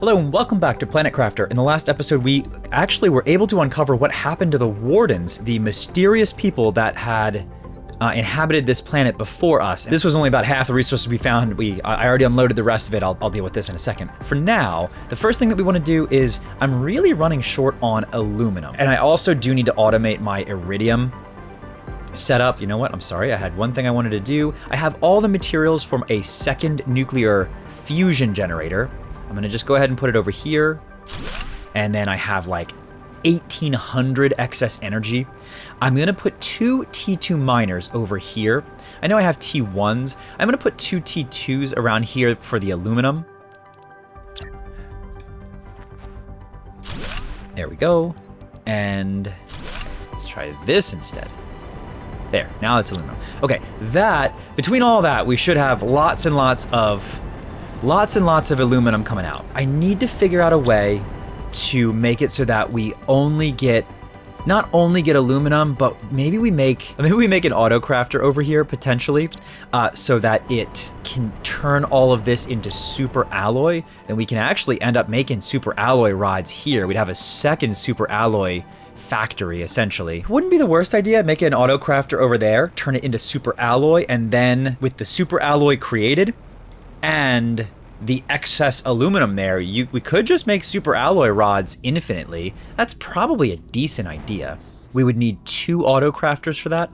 Hello and welcome back to Planet Crafter. In the last episode, we actually were able to uncover what happened to the Wardens, the mysterious people that had inhabited this planet before us. This was only about half the resources we found. I already unloaded the rest of it. I'll deal with this in a second. For now, the first thing that we want to do is I'm really running short on aluminum. And I also do need to automate my iridium setup. You know what? I'm sorry. I had one thing I wanted to do. I have all the materials from a second nuclear fusion generator. I'm gonna just go ahead and put it over here. And then I have like 1800 excess energy. I'm gonna put two T2 miners over here. I know I have T1s. I'm gonna put two T2s around here for the aluminum. There we go. And let's try this instead. There, now it's aluminum. Okay, between all that, we should have lots and lots of aluminum coming out. I need to figure out a way to make it so that we not only get aluminum, but maybe we make an auto crafter over here potentially, so that it can turn all of this into super alloy. Then we can actually end up making super alloy rods here. We'd have a second super alloy factory essentially. Wouldn't be the worst idea, make an auto crafter over there, turn it into super alloy, and then with the super alloy created and the excess aluminum there, we could just make super alloy rods infinitely. That's probably a decent idea. We would need two auto crafters for that.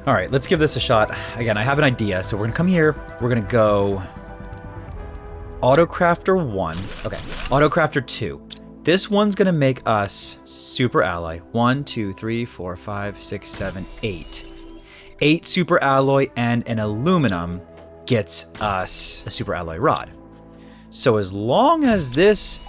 All right, let's give this a shot. Again, I have an idea, so we're gonna come here. We're gonna go auto crafter 1. Okay, auto crafter 2. This one's gonna make us super alloy. 1, 2, 3, 4, 5, 6, 7, 8. 8 super alloy and an aluminum gets us a super alloy rod. So as long as this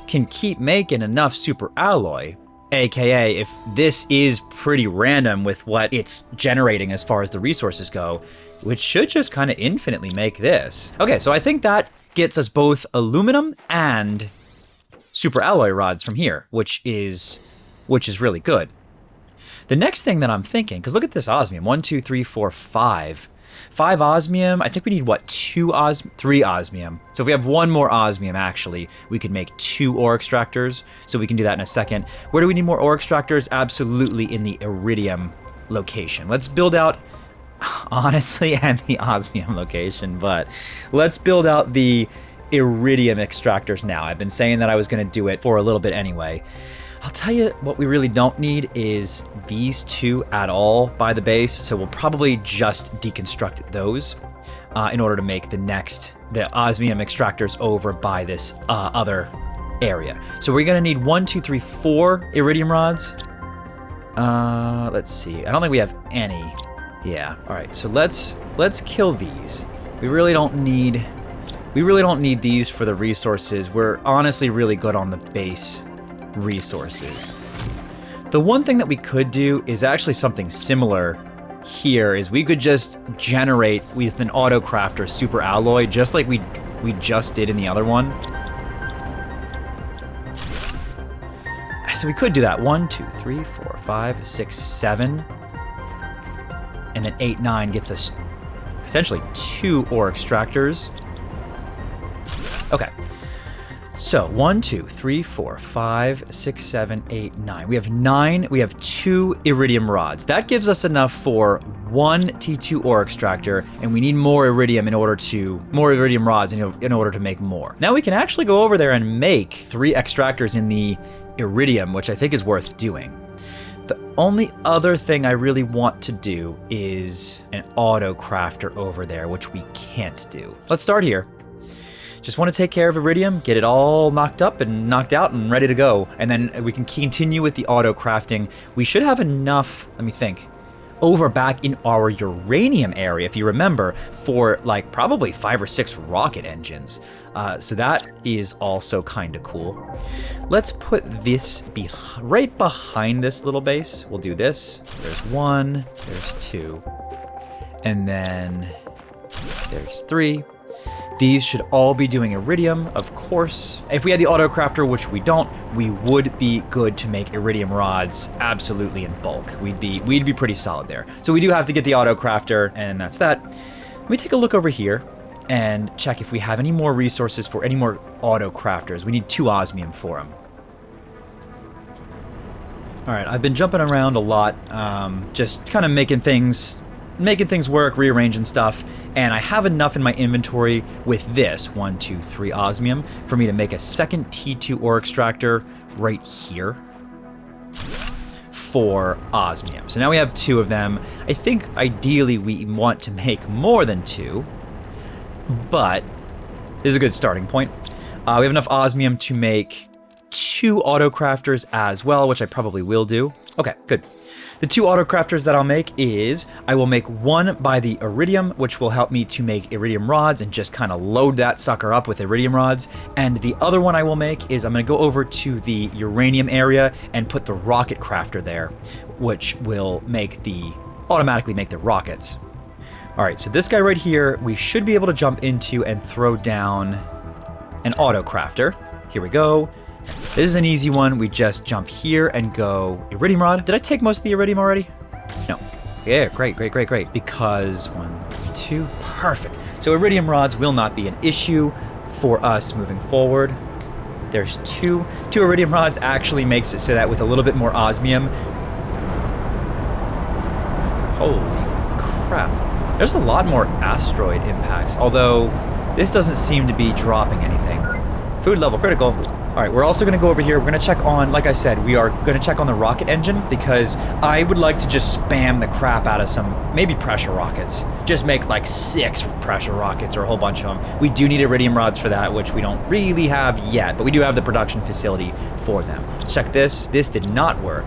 can keep making enough super alloy, aka if this is pretty random with what it's generating as far as the resources go, which should just kind of infinitely make this. Okay, so I think that gets us both aluminum and super alloy rods from here, which is really good. The next thing that I'm thinking, because look at this osmium, 1, 2, 3, 4, 5. 5 osmium. I think we need what, 3 osmium. So if we have one more osmium, actually, we could make 2 ore extractors. So we can do that in a second. Where do we need more ore extractors? Absolutely in the iridium location. Let's build out, honestly, and the osmium location, but let's build out the iridium extractors now. I've been saying that I was going to do it for a little bit anyway. I'll tell you what we really don't need is these two at all by the base, so we'll probably just deconstruct those in order to make the osmium extractors over by this other area. So we're gonna need 1, 2, 3, 4 iridium rods. Let's see, I don't think we have any. Yeah, all right, so let's kill these. We really don't need these for the resources. We're honestly really good on the base resources. The one thing that we could do is actually something similar here, is we could just generate with an auto crafter super alloy, just like we just did in the other one. So we could do that. 1, 2, 3, 4, 5, 6, 7. And then 8, 9 gets us potentially 2 ore extractors. Okay. So 1, 2, 3, 4, 5, 6, 7, 8, 9. We have 9. We have 2 iridium rods. That gives us enough for 1 T2 ore extractor, and we need more iridium rods in order to make more. Now we can actually go over there and make 3 extractors in the iridium, which I think is worth doing. The only other thing I really want to do is an auto crafter over there, which we can't do. Let's start here. Just want to take care of iridium, get it all knocked up and knocked out and ready to go. And then we can continue with the auto crafting. We should have enough, let me think, over back in our uranium area, if you remember, for like probably 5 or 6 rocket engines. So that is also kind of cool. Let's put this right behind this little base. We'll do this. There's 1, there's 2, and then there's 3. These should all be doing iridium, of course. If we had the auto crafter, which we don't, we would be good to make iridium rods absolutely in bulk. We'd be pretty solid there. So we do have to get the auto crafter, and that's that. Let me take a look over here. and check if we have any more resources for any more auto crafters. We need 2 osmium for them. Alright, I've been jumping around a lot, just kind of making things work, rearranging stuff, and I have enough in my inventory with this 1, 2, 3 osmium for me to make a second T2 ore extractor right here for osmium. So now we have 2 of them. I think ideally we want to make more than 2, but this is a good starting point. We have enough osmium to make 2 auto crafters as well, which I probably will do. Okay, good. The 2 auto crafters that I'll make is, I will make one by the iridium, which will help me to make iridium rods and just kind of load that sucker up with iridium rods. And the other one I will make is I'm going to go over to the uranium area and put the rocket crafter there, which will automatically make the rockets. All right, so this guy right here, we should be able to jump into and throw down an auto crafter. Here we go. This is an easy one. We just jump here and go iridium rod. Did I take most of the iridium already? No. Yeah, great. Because 1, 2, perfect. So iridium rods will not be an issue for us moving forward. There's 2. 2 iridium rods actually makes it so that with a little bit more osmium. Holy crap. There's a lot more asteroid impacts, although this doesn't seem to be dropping anything. Food level critical. All right, we're also going to go over here. We're going to check on, like I said, we are going to check on the rocket engine because I would like to just spam the crap out of some, maybe pressure rockets. Just make like 6 pressure rockets or a whole bunch of them. We do need iridium rods for that, which we don't really have yet, but we do have the production facility for them. Let's check this. This did not work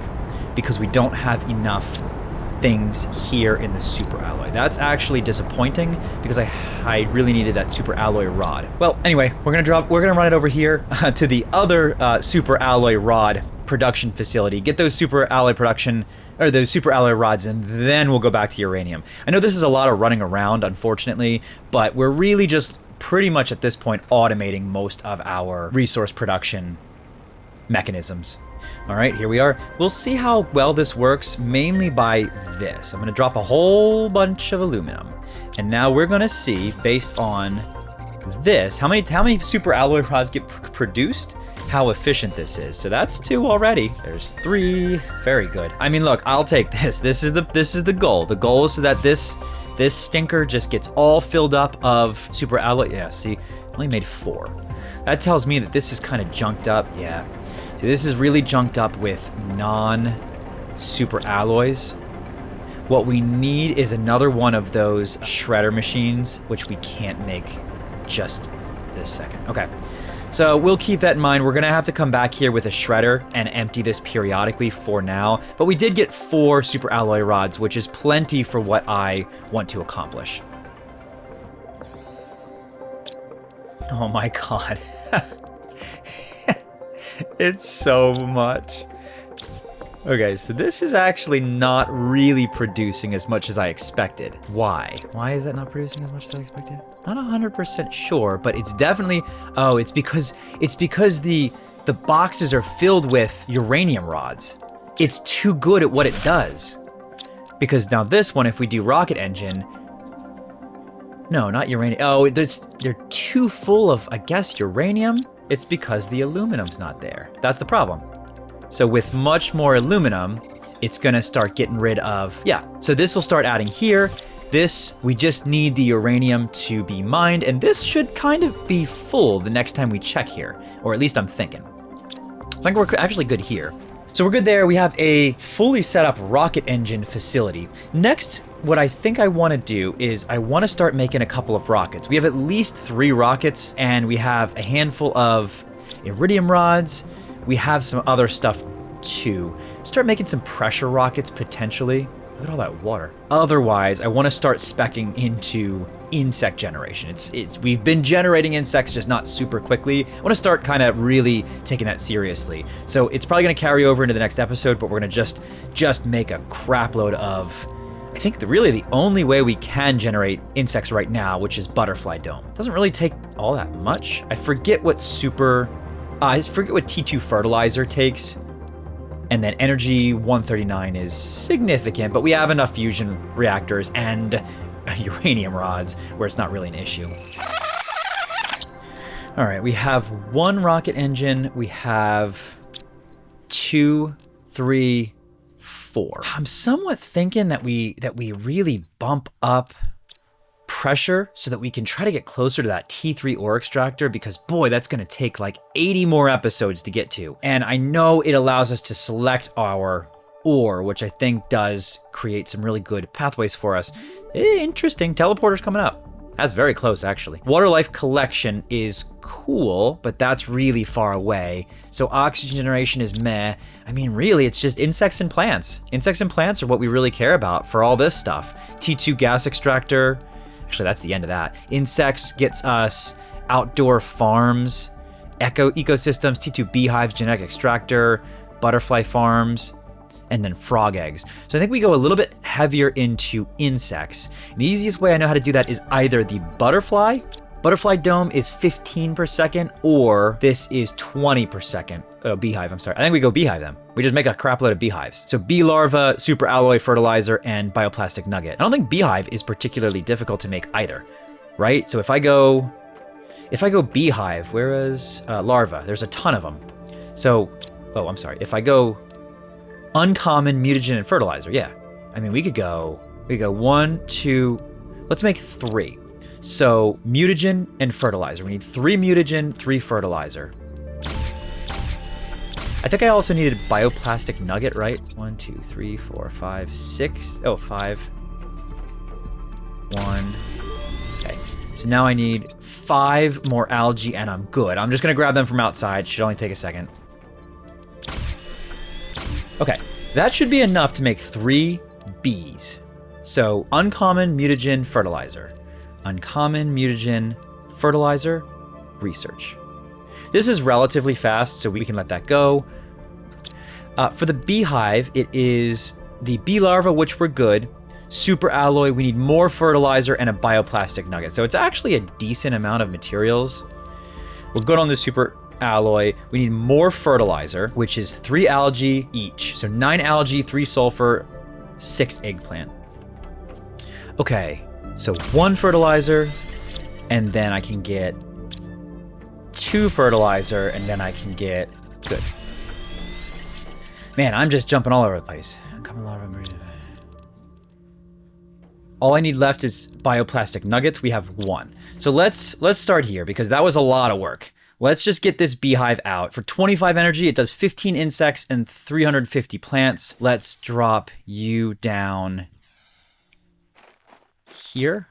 because we don't have enough things here in the super alloy. That's actually disappointing because I really needed that super alloy rod. Well, anyway, we're gonna run it over here to the other super alloy rod production facility. Get those super alloy those super alloy rods, and then we'll go back to uranium. I know this is a lot of running around, unfortunately, but we're really just pretty much at this point automating most of our resource production mechanisms. All right, here we are. We'll see how well this works, mainly by this. I'm going to drop a whole bunch of aluminum. And now we're going to see, based on this, how many super alloy rods get produced, how efficient this is. So that's 2 already. There's 3. Very good. I mean, look, I'll take this. This is the goal. The goal is so that this stinker just gets all filled up of super alloy. Yeah, see, only made 4. That tells me that this is kind of junked up. Yeah. See, this is really junked up with non-super alloys. What we need is another one of those shredder machines, which we can't make just this second. Okay, so we'll keep that in mind. We're gonna have to come back here with a shredder and empty this periodically for now. But we did get 4 super alloy rods, which is plenty for what I want to accomplish. Oh my god. It's so much. Okay, so this is actually not really producing as much as I expected. Why? Why is that not producing as much as I expected? Not 100% sure, but it's definitely... Oh, it's because the boxes are filled with uranium rods. It's too good at what it does. Because now this one, if we do rocket engine... No, not uranium. Oh, they're too full of, I guess, uranium? It's because the aluminum's not there. That's the problem. So with much more aluminum, it's gonna start getting rid of, yeah. So this will start adding here. This, we just need the uranium to be mined, and this should kind of be full the next time we check here, or at least I'm thinking. I think we're actually good here. So we're good there. We have a fully set up rocket engine facility. Next, what I think I want to do is I want to start making a couple of rockets. We have at least 3 rockets, and we have a handful of iridium rods. We have some other stuff too. Start making some pressure rockets potentially. Look at all that water. Otherwise, I want to start speccing into insect generation. We've been generating insects, just not super quickly. I want to start kind of really taking that seriously. So it's probably going to carry over into the next episode, but we're going to just make a crap load of, I think really the only way we can generate insects right now, which is butterfly dome. Doesn't really take all that much. I forget what T2 fertilizer takes. And then energy 139 is significant, but we have enough fusion reactors and uranium rods where it's not really an issue. All right, we have 1 rocket engine. We have 2, 3, 4. I'm somewhat thinking that we really bump up pressure so that we can try to get closer to that T3 ore extractor, because boy, that's going to take like 80 more episodes to get to. And I know it allows us to select our ore, which I think does create some really good pathways for us. Interesting. Teleporter's coming up. That's very close, actually. Water life collection is cool, but that's really far away. So oxygen generation is meh. I mean, really, it's just insects and plants. Insects and plants are what we really care about for all this stuff. T2 gas extractor. Actually, that's the end of that. Insects gets us outdoor farms, ecosystems, T2 beehives, genetic extractor, butterfly farms, and then frog eggs. So I think we go a little bit heavier into insects. The easiest way I know how to do that is either the butterfly dome is 15 per second, or this is 20 per second. Oh, beehive, I'm sorry. I think we go beehive then. We just make a crap load of beehives. So bee larva, super alloy fertilizer, and bioplastic nugget. I don't think beehive is particularly difficult to make either, right? So if I go beehive, where is larva? There's a ton of them. So, oh, I'm sorry. If I go uncommon, mutagen, and fertilizer, yeah. I mean, we could go 1, 2, let's make 3. So mutagen and fertilizer. We need 3 mutagen, 3 fertilizer. I think I also needed bioplastic nugget, right? 1, 2, 3, 4, 5, 6. Oh, 5. 1. Okay. So now I need 5 more algae and I'm good. I'm just gonna grab them from outside. Should only take a second. Okay, that should be enough to make 3 bees. So uncommon, mutagen, fertilizer. Uncommon, mutagen, fertilizer, research. This is relatively fast, so we can let that go. For the beehive, it is the bee larva, which we're good. Super alloy, we need more fertilizer and a bioplastic nugget. So it's actually a decent amount of materials. We're good on the super alloy. We need more fertilizer, which is 3 algae each. So 9 algae, 3 sulfur, 6 eggplant. Okay, so 1 fertilizer, and then I can get 2 fertilizer, and then I can get, good. Man, I'm just jumping all over the place. All I need left is bioplastic nuggets. We have 1. So let's start here, because that was a lot of work. Let's just get this beehive out. For 25 energy, it does 15 insects and 350 plants. Let's drop you down here.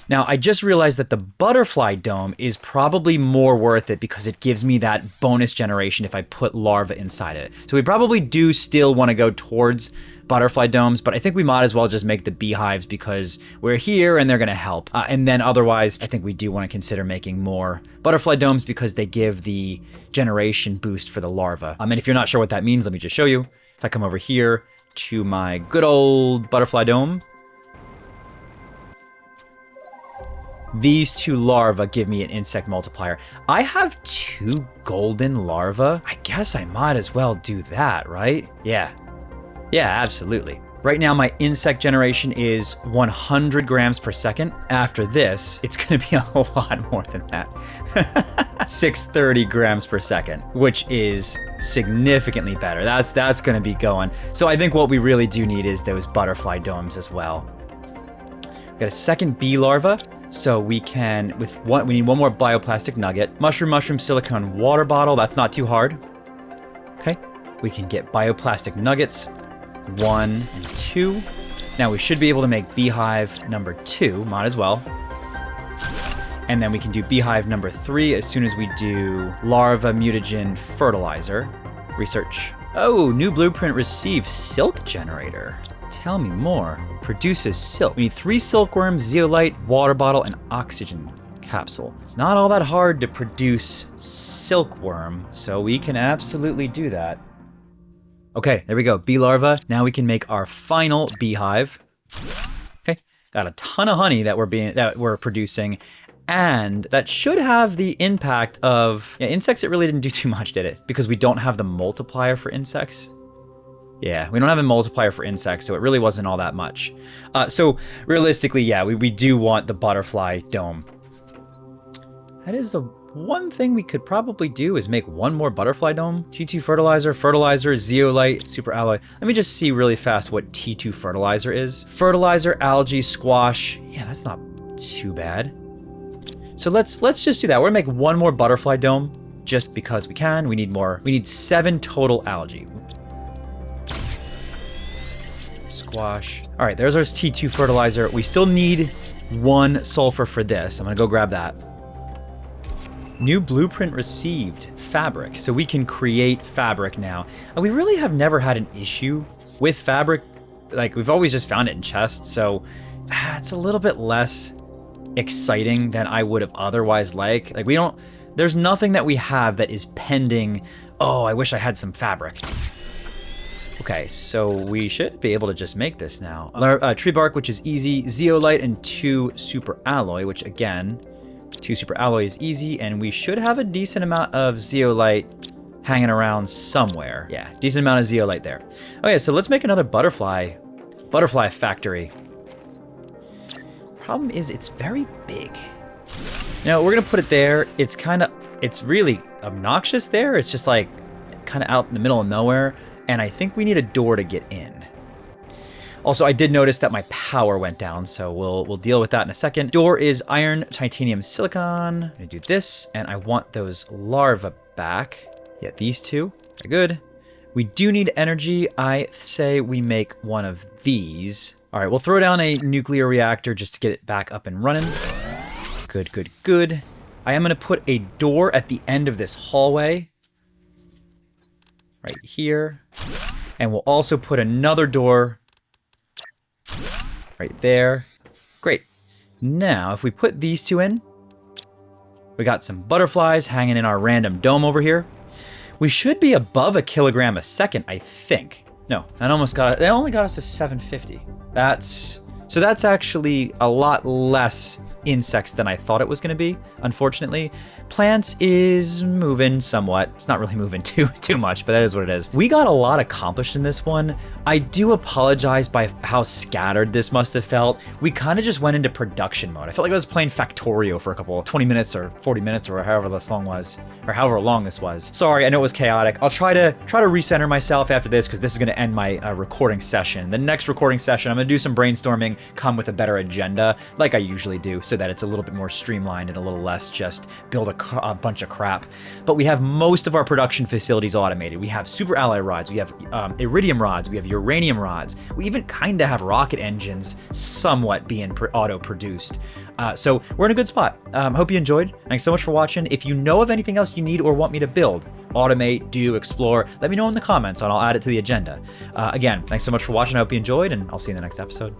Now, I just realized that the butterfly dome is probably more worth it because it gives me that bonus generation if I put larvae inside it. So we probably do still want to go towards butterfly domes, but I think we might as well just make the beehives because we're here and they're going to help. And then otherwise, I think we do want to consider making more butterfly domes because they give the generation boost for the larva. And if you're not sure what that means, let me just show you. If I come over here to my good old butterfly dome, these 2 larvae give me an insect multiplier. I have 2 golden larvae. I guess I might as well do that, right? Yeah, absolutely. Right now, my insect generation is 100 grams per second. After this, it's gonna be a lot more than that. 630 grams per second, which is significantly better. That's gonna be going. So I think what we really do need is those butterfly domes as well. We got a second bee larva. So we can, we need 1 more bioplastic nugget. Mushroom, silicone, water bottle. That's not too hard. Okay. We can get bioplastic nuggets, 1 and 2. Now we should be able to make beehive number 2, might as well. And then we can do beehive number 3 as soon as we do larva, mutagen, fertilizer. Research. Oh, new blueprint received silk generator. Tell me more. Produces silk. We need 3 silkworms, zeolite, water bottle, and oxygen capsule. It's not all that hard to produce silkworm, so we can absolutely do that. Okay, there we go. Bee larva. Now we can make our final beehive. Okay, got a ton of honey that we're producing, and that should have the impact of insects. It really didn't do too much, did it? Because we don't have the multiplier for insects. Yeah, we don't have a multiplier for insects, so it really wasn't all that much. So realistically, yeah, we do want the butterfly dome. That is one thing we could probably do is make one more butterfly dome. T2 fertilizer, zeolite, super alloy. Let me just see really fast what T2 fertilizer is. Fertilizer, algae, squash. Yeah, that's not too bad. So let's just do that. We're gonna make one more butterfly dome just because we can. We need more. We need 7 total algae. Squash. All right, there's our T2 fertilizer. We still need 1 sulfur for this. I'm gonna go grab that. New blueprint received. Fabric. So we can create fabric now. And we really have never had an issue with fabric. Like, we've always just found it in chests. So it's a little bit less exciting than I would have otherwise liked. Like, we don't, there's nothing that we have that is pending. Oh, I wish I had some fabric. Okay, so we should be able to just make this now. Tree bark, which is easy. Zeolite and 2 super alloy, which again, 2 super alloy is easy. And we should have a decent amount of zeolite hanging around somewhere. Yeah, decent amount of zeolite there. Okay, so let's make another butterfly factory. Problem is, it's very big. Now, we're gonna put it there. It's really obnoxious there. It's just like kind of out in the middle of nowhere. And I think we need a door to get in. Also, I did notice that my power went down, so we'll deal with that in a second. Door is iron, titanium, silicon. I'm gonna do this, and I want those larvae back. Yeah, these 2 are good. We do need energy. I say we make one of these. All right, we'll throw down a nuclear reactor just to get it back up and running. Good, good, good. I am gonna put a door at the end of this hallway. Right here. And we'll also put another door right there. Great. Now, if we put these 2 in, we got some butterflies hanging in our random dome over here. We should be above 1 kilogram a second, I think. No, that only got us to 750. So that's actually a lot less insects than I thought it was going to be, unfortunately. Plants is moving somewhat. It's not really moving too much, but that is what it is. We got a lot accomplished in this one. I do apologize by how scattered this must have felt. We kind of just went into production mode. I felt like I was playing Factorio for a couple 20 minutes or 40 minutes or however this long was, or however long this was. Sorry, I know it was chaotic. I'll try to recenter myself after this because this is going to end my recording session. The next recording session, I'm going to do some brainstorming, come with a better agenda like I usually do, so that it's a little bit more streamlined and a little less just build a bunch of crap. But we have most of our production facilities automated. We have super alloy rods, we have iridium rods, we have uranium rods. We even kind of have rocket engines somewhat being auto-produced. So we're in a good spot. Hope you enjoyed. Thanks so much for watching. If you know of anything else you need or want me to build, automate, do, explore, let me know in the comments and I'll add it to the agenda. Again, thanks so much for watching. I hope you enjoyed, and I'll see you in the next episode.